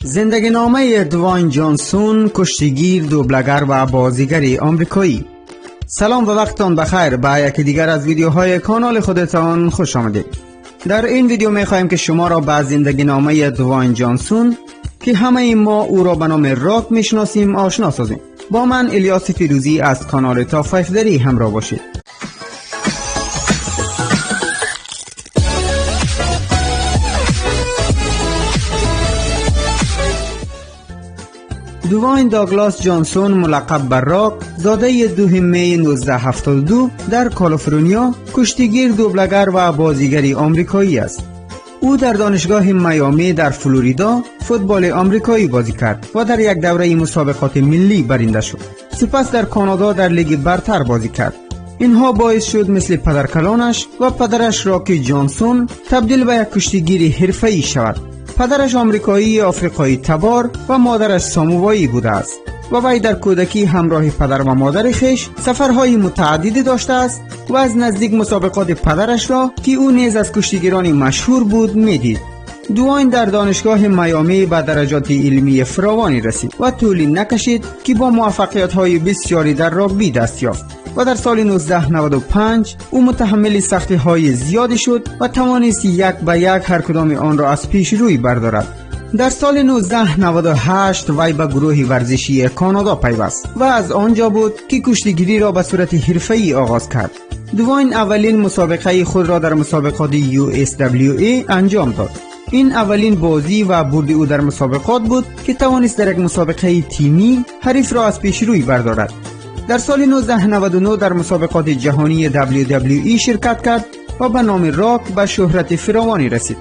زندگی نامه دوین جانسون، کشتیگیر، دوبلگر و بازیگر آمریکایی. سلام و وقتتان بخیر. به یکی دیگر از ویدیوهای کانال خودتان خوش آمدید. در این ویدیو می‌خواهیم که شما را به زندگی نامه دوین جانسون که همه ما او را به نام راک میشناسیم آشنا سازیم. با من الیاس فیروزی از کانال تا 5 دری همراه باشید. دوین داگلاس جانسون ملقب بر راک، زاده 2 می 1972 در کالیفرنیا، کشتیگیر، دوبلگر و بازیگر آمریکایی است. او در دانشگاه میامی در فلوریدا فوتبال آمریکایی بازی کرد و در یک دوره مسابقات ملی برنده شد. سپس در کانادا در لیگ برتر بازی کرد. اینها باعث شد مثل پدرکلانش و پدرش راکی جانسون تبدیل به یک کشتیگیر حرفه‌ای شود. پدرش آمریکایی آفریقایی تبار و مادرش ساموایی بوده است و وی در کودکی همراه پدر و مادر خویش سفرهای متعددی داشته است و از نزدیک مسابقات پدرش را که او نیز از کشتیگیران مشهور بود میدید. دوین در دانشگاه میامی به درجات علمی فراوانی رسید و طولی نکشید که با موفقیت‌های بسیاری در راگبی دست یافت و در سال 1995 او متحمل سختی‌های زیادی شد و توانست یک به یک هر کدام آن را از پیش روی بردارد. در سال 1998 وی به گروه ورزشی کانادا پیوست و از آنجا بود که کشتیگیری را به صورت حرفه‌ای آغاز کرد. دوین اولین مسابقه خود را در مسابقات USWA انجام داد. این اولین بازی و برد او در مسابقات بود که توانست در یک مسابقه تیمی حریف را از پیش روی بردارد. در سال 1999 در مسابقات جهانی WWE شرکت کرد و به نام راک به شهرت فراوانی رسید.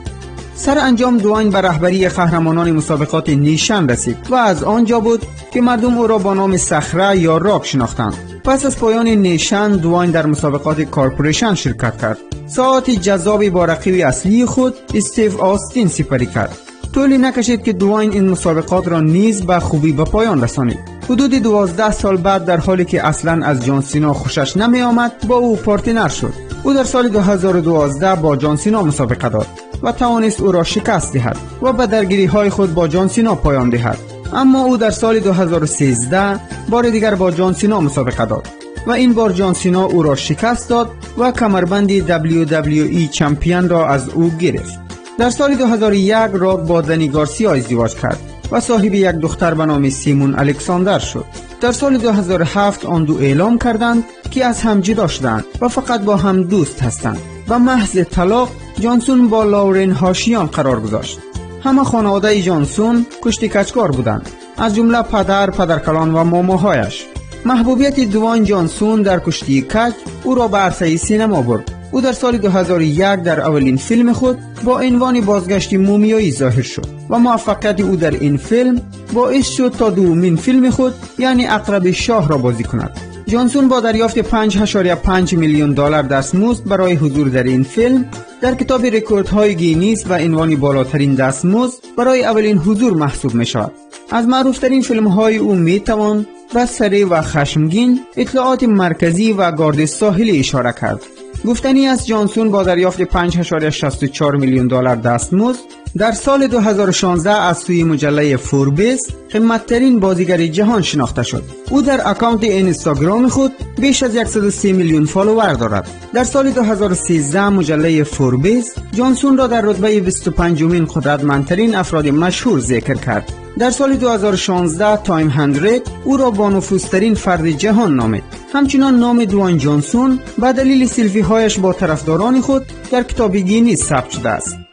سرانجام دوین به رهبری قهرمانان مسابقات نیشن رسید و از آنجا بود که مردم او را با نام صخره یا راک شناختند. پس از پایان نیشن دوین در مسابقات کارپوریشن شرکت کرد. ساعات جذابی با رقیب اصلی خود استیو آستین سپری کرد. طولی نکشید که دوین این مسابقات را نیز به خوبی به پایان رسانید. حدود 12 سال بعد در حالی که اصلا از جان سینا خوشش نمی آمد با او پارتنر شد. او در سال 2012 با جان سینا مسابقه داد و توانست او را شکست دهد و به درگیری های خود با جان سینا پایان دهد. اما او در سال 2013 بار دیگر با جان سینا مسابقه داد و این بار جان سینا او را شکست داد و کمربند WWE چمپیون را از او گرفت. در سال 2001 راک با دنی گارسیا ازدواج کرد و صاحب یک دختر به نام سیمون الکساندر شد. در سال 2007 آن دو اعلام کردند که از هم جدا شدند و فقط با هم دوست هستند. و محض طلاق جانسون با لورن هاشیان قرار گذاشت. همه خانواده جانسون کشتی کچکار بودند، از جمله پدر، پدرکلان و ماماهایش. محبوبیت دوین جانسون در کشتی کچ او را به عرصه سینما برد. او در سال 2001 در اولین فیلم خود با عنوان بازگشت مومیایی ظاهر شد و موفقیت او در این فیلم باعث شد تا دومین فیلم خود یعنی عقرب شاه را بازی کند. جانسون با دریافت 5.5 میلیون دلار دستمزد برای حضور در این فیلم در کتاب رکوردهای گینیس و عنوان بالاترین دستمزد برای اولین حضور محسوب می شود. از معروفترین فیلم های او می توان به سری و خشمگین، اطلاعات مرکزی و گارد ساحلی اشاره کرد. گفتنی است جانسون با دریافت 5.64 میلیون دلار دستمزد در سال 2016 از سوی مجله فوربس قیمت‌ترین بازیگر جهان شناخته شد. او در اکانت اینستاگرام خود بیش از 130 میلیون فالوور دارد. در سال 2013 مجله فوربس جانسون را در رتبه 25مین قدرتمندترین افراد مشهور ذکر کرد. در سال 2016 تایم 100 او را با نفوذترین فرد جهان نامید. همچنان نام دوین جانسون به دلیل سلفی هایش با طرفداران خود در کتاب گینیس ثبت شده است.